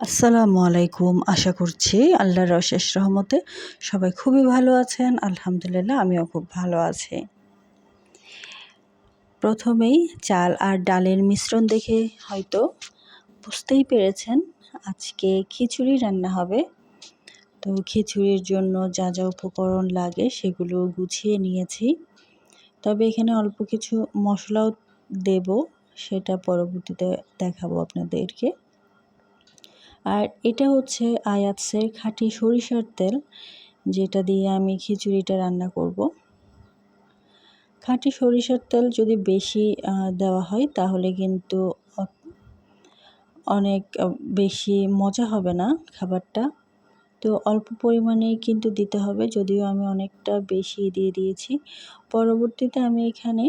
আসসালামু আলাইকুম। আশা করছি আল্লাহর অশেষ রহমতে সবাই খুবই ভালো আছেন। আলহামদুলিল্লাহ আমিও খুব ভালো আছি। প্রথমেই চাল আর ডালের মিশ্রণ দেখে হয়তো বুঝতেই পেরেছেন আজকে খিচুড়ি রান্না হবে। তো খিচুড়ির জন্য যা যা উপকরণ লাগে সেগুলো গুছিয়ে নিয়েছি। তবে এখানে অল্প কিছু মশলাও দেব, সেটা পরবর্তীতে দেখাবো আপনাদেরকে। আর এটা হচ্ছে আয়াতসের খাঁটি সরিষার তেল, যেটা দিয়ে আমি খিচুড়িটা রান্না করব। খাঁটি সরিষার তেল যদি বেশি দেওয়া হয় তাহলে কিন্তু অনেক বেশি মজা হবে না খাবারটা। তো অল্প পরিমাণেই কিন্তু দিতে হবে, যদিও আমি অনেকটা বেশি দিয়ে দিয়েছি। পরবর্তীতে আমি এখানে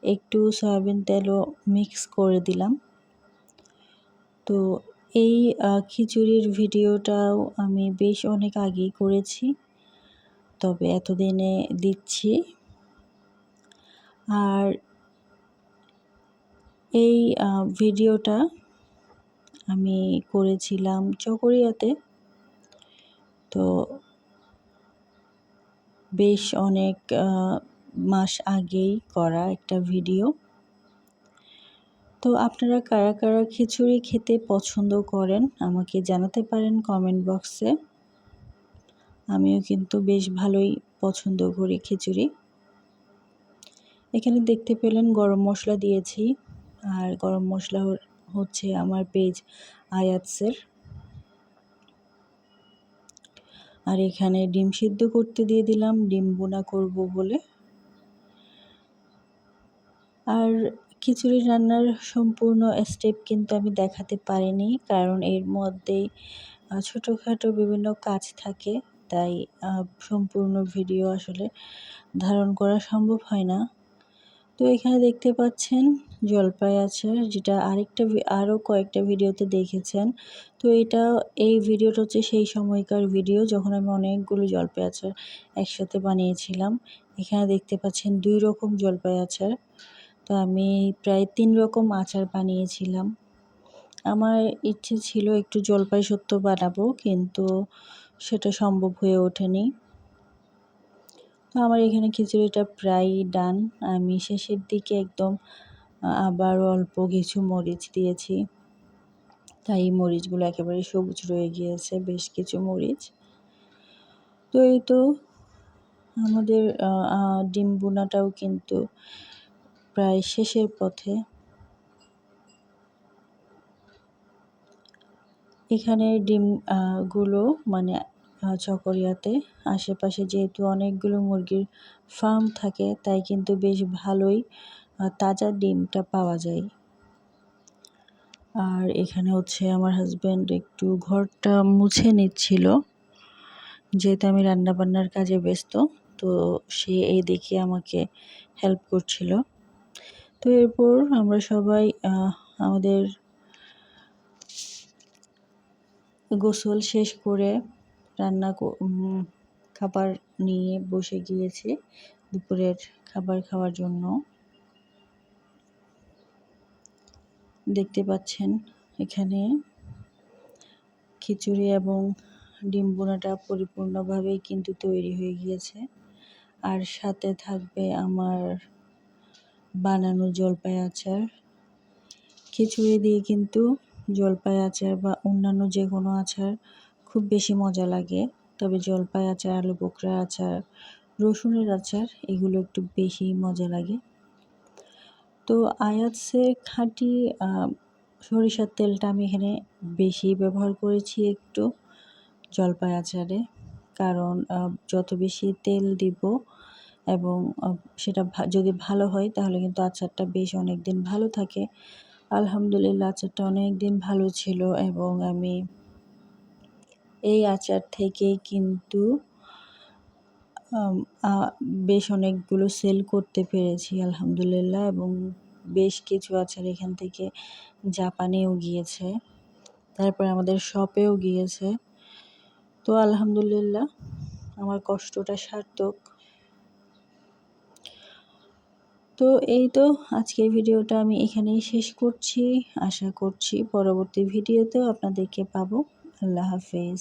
একটু সয়াবিন তেলও মিক্স করে দিলাম। তো এই খিচুড়ির ভিডিওটাও আমি বেশ অনেক আগেই করেছি, তবে এতদিনে দিচ্ছি। আর এই ভিডিওটা আমি করেছিলাম চকরিয়াতে। তো বেশ অনেক মাস আগেই করা একটা ভিডিও। তো আপনারা কারা কারা খিচুড়ি খেতে পছন্দ করেন আমাকে জানাতে পারেন কমেন্ট বক্সে। আমিও কিন্তু বেশ ভালোই পছন্দ করি খিচুড়ি। এখানে দেখতে পেলেন গরম মশলা দিয়েছি, আর গরম মশলা হচ্ছে আমার পেজ আয়াতসের। আর এখানে ডিম সিদ্ধ করতে দিয়ে দিলাম, ডিম বোনা করব বলে। আর খিচুড়ি রান্নার সম্পূর্ণ স্টেপ কিন্তু আমি দেখাতে পারিনি, কারণ এর মধ্যেই ছোটোখাটো বিভিন্ন কাজ থাকে, তাই সম্পূর্ণ ভিডিও আসলে ধারণ করা সম্ভব হয় না। তো এখানে দেখতে পাচ্ছেন জলপাই আচার, যেটা আরও কয়েকটা ভিডিওতে দেখেছেন। তো এই ভিডিওটা হচ্ছে সেই সময়কার ভিডিও যখন আমি অনেকগুলো জলপাই আচার একসাথে বানিয়েছিলাম। এখানে দেখতে পাচ্ছেন 2 রকম জলপাই আচার। তো আমি প্রায় 3 রকম আচার বানিয়েছিলাম। আমার ইচ্ছে ছিল একটু জলপাই সত্ত্ব বানাবো, কিন্তু সেটা সম্ভব হয়ে ওঠেনি। তো আমার এখানে খিচুড়িটা প্রায় ডান। আমি শেষের দিকে একদম আবার অল্প কিছু মরিচ দিয়েছি, তাই মরিচগুলো একেবারে সবুজ রয়ে গিয়েছে, বেশ কিছু মরিচ। তো এই তো আমাদের ডিম বোনাটাও কিন্তু প্রায় শেষের পথে। এখানে ডিম গুলো মানে চকরিয়াতে আশেপাশে যেহেতু অনেকগুলো মুরগির ফার্ম থাকে, তাই কিন্তু বেশ ভালোই তাজা ডিমটা পাওয়া যায়। আর এখানে হচ্ছে আমার হাজব্যান্ড একটু ঘরটা মুছে নিচ্ছিল, যেহেতু আমি রান্নাবান্নার কাজে ব্যস্ত। তো সে এই দেখে আমাকে হেল্প করছিল। তো এরপর আমরা সবাই আমাদের গোসল শেষ করে খাবার নিয়ে বসে গিয়েছি দুপুরের খাবার খাওয়ার জন্য। দেখতে পাচ্ছেন এখানে খিচুড়ি এবং ডিম বোনাটা পরিপূর্ণভাবেই কিন্তু তৈরি হয়ে গিয়েছে। আর সাথে থাকবে আমার বানানো জলপাই আচার। খিচুড়ি দিয়ে কিন্তু জলপাই আচার বা অন্যান্য যে কোনো আচার খুব বেশি মজা লাগে, তবে জলপাই আচার, আলু বোখরা আচার, রসুনের আচার এগুলো একটু বেশি মজা লাগে। তো আয়াতসের খাঁটি সরিষার তেলটা আমি এখানে বেশি ব্যবহার করেছি একটু জলপাই আচারে, কারণ যত বেশি তেল দিব এবং সেটা যদি ভালো হয় তাহলে কিন্তু আচারটা বেশ অনেক দিন ভালো থাকে। আলহামদুলিল্লাহ আচারটা অনেক দিন ভালো ছিল, এবং আমি এই আচার থেকেই কিন্তু বেশ অনেকগুলো সেল করতে পেরেছি আলহামদুলিল্লাহ, এবং বেশ কিছু আচার এখান থেকে জাপানেও গিয়েছে, তারপরে আমাদের শপেও গিয়েছে। তো আলহামদুলিল্লাহ আমার কষ্টটা সার্থক। তো এই তো আজকের ভিডিওটা আমি এখানেই শেষ করছি। আশা করছি পরবর্তী ভিডিওতেও আপনাদেরকে পাবো। আল্লাহ হাফেজ।